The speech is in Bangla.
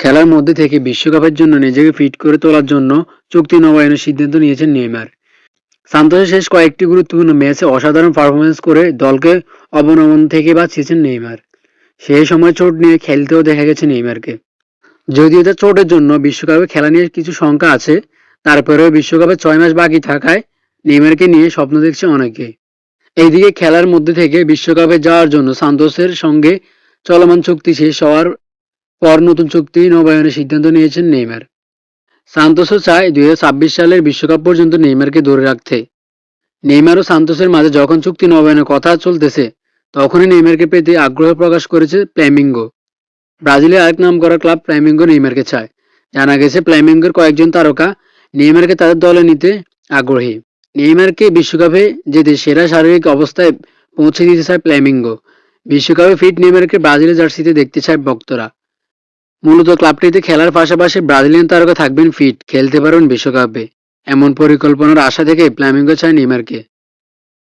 খেলার মধ্যে থেকে বিশ্বকাপের জন্য নিজেকে ফিট করে তোলার জন্য চুক্তি নবায়নের সিদ্ধান্ত নিয়েছেন নেইমার। সান্তোসের শেষ কয়েকটি গুরুত্বপূর্ণ ম্যাচে অসাধারণ পারফরম্যান্স করে দলকে অবনমন থেকে বাঁচিয়েছেন নেইমার। সেই সময় চোট নিয়ে খেলতেও দেখা গেছে নেইমারকে। যদিও তার চোটের জন্য বিশ্বকাপে খেলা নিয়ে কিছু শঙ্কা আছে, তারপরেও বিশ্বকাপে 6 মাস বাকি থাকায় নেইমারকে নিয়ে স্বপ্ন দেখছে অনেকে। এইদিকে খেলার মধ্যে থেকে বিশ্বকাপে যাওয়ার জন্য সান্তোসের সঙ্গে চলমান চুক্তি শেষ হওয়ার পর নতুন চুক্তি নবায়নের সিদ্ধান্ত নিয়েছেন নেইমার। সান্তোসও চায় 2026 সালের বিশ্বকাপ পর্যন্ত নেইমারকে ধরে রাখতে। নেইমার ও সান্তোসের মাঝে যখন চুক্তি নবায়নের কথা চলতেছে, তখনই নেইমারকে পেতে আগ্রহ প্রকাশ করেছে ফ্ল্যামিঙ্গো। ব্রাজিলের আরেক নামকরা ক্লাব ফ্ল্যামিঙ্গো নেইমারকে চায়। জানা গেছে ফ্ল্যামিঙ্গোর কয়েকজন তারকা নেইমারকে তাদের দলে নিতে আগ্রহী। নেইমারকে বিশ্বকাপে যেতে সেরা শারীরিক অবস্থায় পৌঁছে দিতে চায় ফ্ল্যামিঙ্গো। বিশ্বকাপে ফিট নেইমারকে ব্রাজিলের জার্সিতে দেখতে চায় ভক্তরা। মূলত ক্লাবটিতে খেলার পাশাপাশি ব্রাজিলিয়ান তারকা থাকবেন ফিট, খেলতে পারবেন বিশ্বকাপে। এমন পরিকল্পনার আশা থেকে ফ্ল্যামিঙ্গো চায় নেইমারকে।